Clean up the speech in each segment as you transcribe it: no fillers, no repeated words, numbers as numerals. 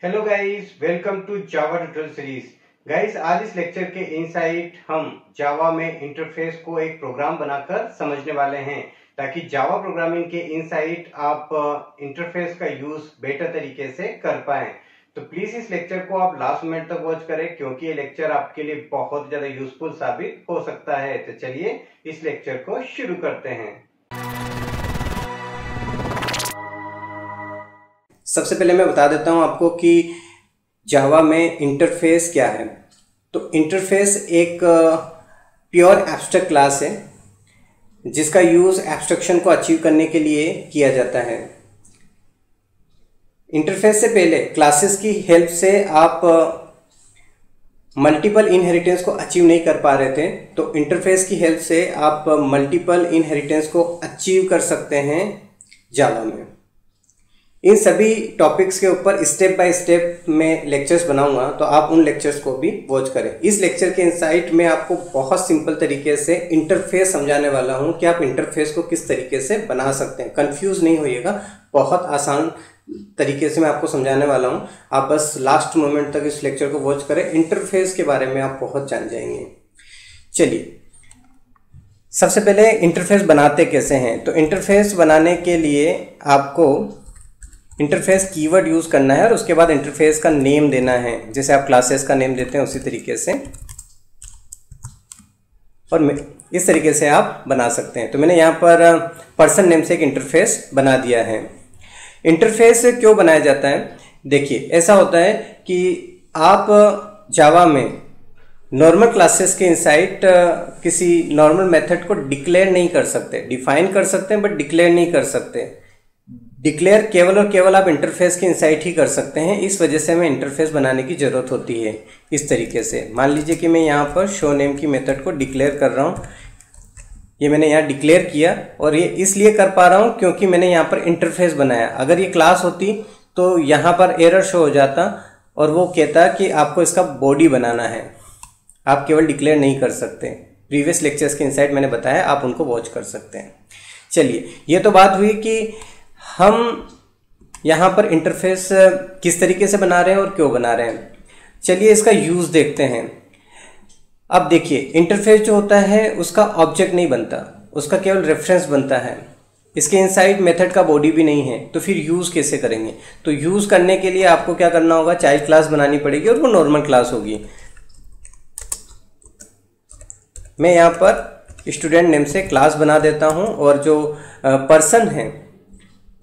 Hello guys, welcome to Java tutorial series. Guys, आज इस lecture के इनसाइट हम जावा में इंटरफेस को एक प्रोग्राम बनाकर समझने वाले हैं, ताकि जावा प्रोग्रामिंग के इनसाइट आप इंटरफेस का यूज बेटर तरीके से कर पाएं। तो प्लीज इस लेक्चर को आप लास्ट मिनट तक वॉच करें, क्योंकि ये लेक्चर आपके लिए बहुत ज्यादा यूजफुल साबित हो सकता है। तो चलिए इस लेक्चर को शुरू करते हैं। सबसे पहले मैं बता देता हूं आपको कि जावा में इंटरफेस क्या है। तो इंटरफेस एक प्योर एब्स्ट्रैक्ट क्लास है जिसका यूज एब्स्ट्रैक्शन को अचीव करने के लिए किया जाता है। इंटरफेस से पहले क्लासेस की हेल्प से आप मल्टीपल इनहेरिटेंस को अचीव नहीं कर पा रहे थे, तो इंटरफेस की हेल्प से आप मल्टीपल इनहेरिटेंस को अचीव कर सकते हैं जावा में। इन सभी टॉपिक्स के ऊपर स्टेप बाय स्टेप में लेक्चर्स बनाऊंगा, तो आप उन लेक्चर्स को भी वॉच करें। इस लेक्चर के इनसाइट में आपको बहुत सिंपल तरीके से इंटरफेस समझाने वाला हूं कि आप इंटरफेस को किस तरीके से बना सकते हैं। कंफ्यूज नहीं होइएगा, बहुत आसान तरीके से मैं आपको समझाने वाला हूं। आप बस लास्ट मोमेंट तक इस लेक्चर को वॉच करें, इंटरफेस के बारे में आप बहुत जान जाएंगे। चलिए, सबसे पहले इंटरफेस बनाते कैसे हैं। तो इंटरफेस बनाने के लिए आपको इंटरफेस कीवर्ड यूज करना है और उसके बाद इंटरफेस का नेम देना है, जैसे आप क्लासेस का नेम देते हैं उसी तरीके से, और इस तरीके से आप बना सकते हैं। तो मैंने यहाँ पर पर्सन नेम से एक इंटरफेस बना दिया है। इंटरफेस क्यों बनाया जाता है? देखिए, ऐसा होता है कि आप जावा में नॉर्मल क्लासेस के इनसाइड किसी नॉर्मल मेथड को डिक्लेयर नहीं कर सकते। डिफाइन कर सकते हैं बट डिक्लेयर नहीं कर सकते। डिक्लेयर केवल और केवल आप इंटरफेस के इनसाइट ही कर सकते हैं। इस वजह से हमें इंटरफेस बनाने की ज़रूरत होती है। इस तरीके से मान लीजिए कि मैं यहाँ पर शो नेम की मेथड को डिक्लेयर कर रहा हूँ। ये मैंने यहाँ डिक्लेयर किया, और ये इसलिए कर पा रहा हूँ क्योंकि मैंने यहाँ पर इंटरफेस बनाया। अगर ये क्लास होती तो यहाँ पर एरर शो हो जाता और वो कहता कि आपको इसका बॉडी बनाना है, आप केवल डिक्लेयर नहीं कर सकते। प्रीवियस लेक्चर्स के इनसाइट मैंने बताया, आप उनको वॉच कर सकते हैं। चलिए, ये तो बात हुई कि हम यहाँ पर इंटरफेस किस तरीके से बना रहे हैं और क्यों बना रहे हैं। चलिए इसका यूज़ देखते हैं। अब देखिए, इंटरफेस जो होता है उसका ऑब्जेक्ट नहीं बनता, उसका केवल रेफरेंस बनता है। इसके इनसाइड मेथड का बॉडी भी नहीं है, तो फिर यूज़ कैसे करेंगे? तो यूज़ करने के लिए आपको क्या करना होगा, चाइल्ड क्लास बनानी पड़ेगी और वो नॉर्मल क्लास होगी। मैं यहाँ पर स्टूडेंट नेम से क्लास बना देता हूँ, और जो पर्सन है,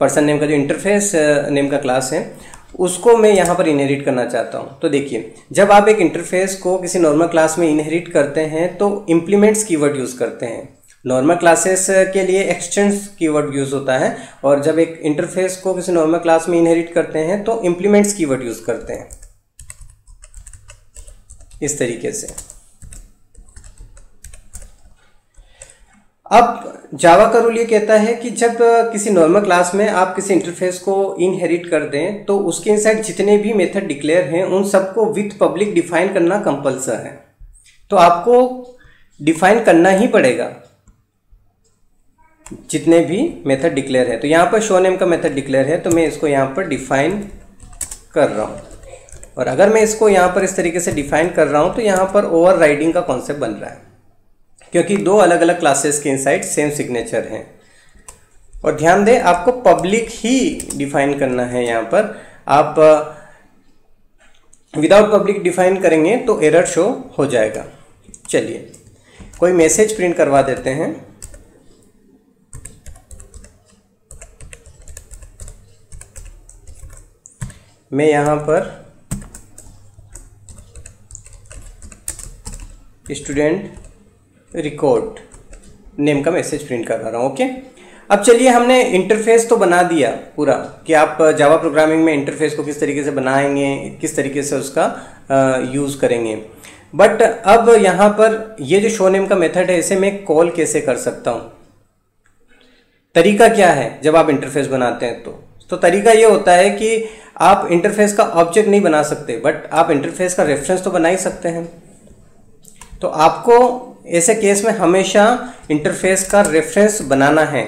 पर्सन नेम का जो इंटरफेस नेम का क्लास है, उसको मैं यहाँ पर इनहेरिट करना चाहता हूँ। तो देखिए, जब आप एक इंटरफेस को किसी नॉर्मल क्लास में इनहेरिट करते हैं तो इम्प्लीमेंट्स कीवर्ड यूज़ करते हैं। नॉर्मल क्लासेस के लिए एक्सटेंड्स कीवर्ड यूज़ होता है, और जब एक इंटरफेस को किसी नॉर्मल क्लास में इनहेरिट करते हैं तो इम्प्लीमेंट्स कीवर्ड यूज़ करते हैं, इस तरीके से। अब जावा का रूल ये कहता है कि जब किसी नॉर्मल क्लास में आप किसी इंटरफेस को इनहेरिट कर दें तो उसके इनसाइड जितने भी मेथड डिक्लेयर हैं उन सबको विथ पब्लिक डिफाइन करना कंपल्सरी है। तो आपको डिफाइन करना ही पड़ेगा जितने भी मेथड डिक्लेयर है। तो यहाँ पर शो नेम का मेथड डिक्लेयर है, तो मैं इसको यहाँ पर डिफाइन कर रहा हूँ, और अगर मैं इसको यहाँ पर इस तरीके से डिफाइन कर रहा हूँ तो यहाँ पर ओवरराइडिंग का कॉन्सेप्ट बन रहा है, क्योंकि दो अलग अलग क्लासेस के इनसाइड सेम सिग्नेचर हैं। और ध्यान दें, आपको पब्लिक ही डिफाइन करना है। यहाँ पर आप विदाउट पब्लिक डिफाइन करेंगे तो एरर शो हो जाएगा। चलिए, कोई मैसेज प्रिंट करवा देते हैं। मैं यहाँ पर स्टूडेंट रिकॉर्ड नेम का मैसेज प्रिंट कर रहा हूँ। ओके, अब चलिए, हमने इंटरफेस तो बना दिया पूरा कि आप जावा प्रोग्रामिंग में इंटरफेस को किस तरीके से बनाएंगे, किस तरीके से उसका यूज़ करेंगे। बट अब यहाँ पर ये जो शो नेम का मेथड है, इसे मैं कॉल कैसे कर सकता हूँ? तरीका क्या है जब आप इंटरफेस बनाते हैं? तो तरीका ये होता है कि आप इंटरफेस का ऑब्जेक्ट नहीं बना सकते, बट आप इंटरफेस का रेफरेंस तो बना ही सकते हैं। तो आपको ऐसे केस में हमेशा इंटरफेस का रेफरेंस बनाना है,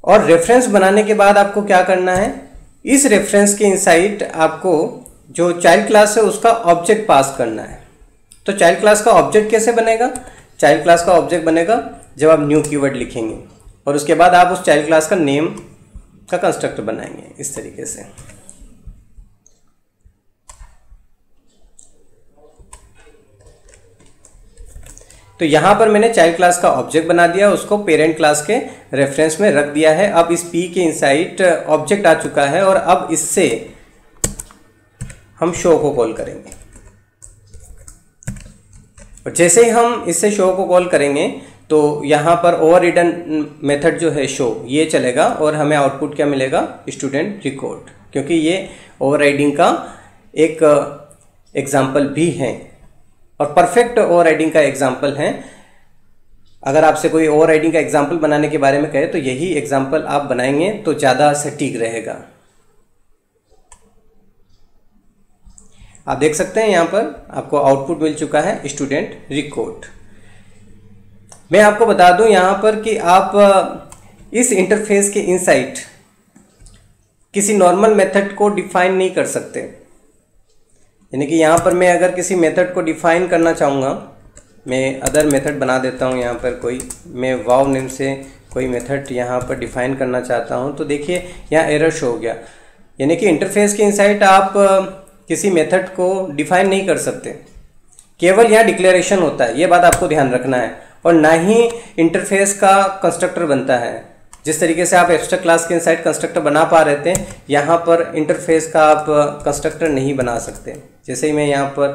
और रेफरेंस बनाने के बाद आपको क्या करना है, इस रेफरेंस के इनसाइड आपको जो चाइल्ड क्लास है उसका ऑब्जेक्ट पास करना है। तो चाइल्ड क्लास का ऑब्जेक्ट कैसे बनेगा? चाइल्ड क्लास का ऑब्जेक्ट बनेगा जब आप न्यू कीवर्ड लिखेंगे और उसके बाद आप उस चाइल्ड क्लास का नेम का कंस्ट्रक्टर बनाएंगे इस तरीके से। तो यहाँ पर मैंने चाइल्ड क्लास का ऑब्जेक्ट बना दिया, उसको पेरेंट क्लास के रेफरेंस में रख दिया है। अब इस P के इनसाइड ऑब्जेक्ट आ चुका है और अब इससे हम शो को कॉल करेंगे। और जैसे ही हम इससे शो को कॉल करेंगे तो यहाँ पर ओवररिडन मेथड जो है शो, ये चलेगा और हमें आउटपुट क्या मिलेगा? स्टूडेंट रिकॉर्ड, क्योंकि ये ओवरराइडिंग का एक एग्जाम्पल भी है और परफेक्ट ओवरराइडिंग का एग्जाम्पल है। अगर आपसे कोई ओवरराइडिंग का एग्जाम्पल बनाने के बारे में कहे तो यही एग्जाम्पल आप बनाएंगे तो ज़्यादा सटीक रहेगा। आप देख सकते हैं यहाँ पर आपको आउटपुट मिल चुका है स्टूडेंट रिकॉर्ड। मैं आपको बता दूं यहाँ पर कि आप इस इंटरफेस के इनसाइड किसी नॉर्मल मेथड को डिफाइन नहीं कर सकते। यानी कि यहाँ पर मैं अगर किसी मेथड को डिफाइन करना चाहूँगा, मैं अदर मेथड बना देता हूँ। यहाँ पर कोई मैं वाव नेम से कोई मेथड यहाँ पर डिफाइन करना चाहता हूँ तो देखिए यहाँ एरर शो हो गया। यानी कि इंटरफेस के इनसाइड आप किसी मेथड को डिफाइन नहीं कर सकते, केवल यहाँ डिक्लेरेशन होता है। ये बात आपको ध्यान रखना है। और ना ही इंटरफेस का कंस्ट्रक्टर बनता है। जिस तरीके से आप एब्स्ट्रैक्ट क्लास के इनसाइड कंस्ट्रक्टर बना पा रहे थे, यहाँ पर इंटरफेस का आप कंस्ट्रक्टर नहीं बना सकते। जैसे ही मैं यहाँ पर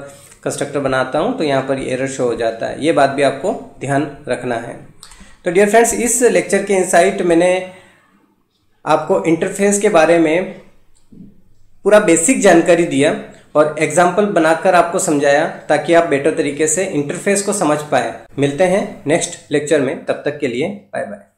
कंस्ट्रक्टर बनाता हूँ तो यहाँ पर एरर शो हो जाता है। ये बात भी आपको ध्यान रखना है। तो डियर फ्रेंड्स, इस लेक्चर के इनसाइड मैंने आपको इंटरफेस के बारे में पूरा बेसिक जानकारी दिया और एग्जाम्पल बनाकर आपको समझाया ताकि आप बेटर तरीके से इंटरफेस को समझ पाए। मिलते हैं नेक्स्ट लेक्चर में, तब तक के लिए बाय बाय।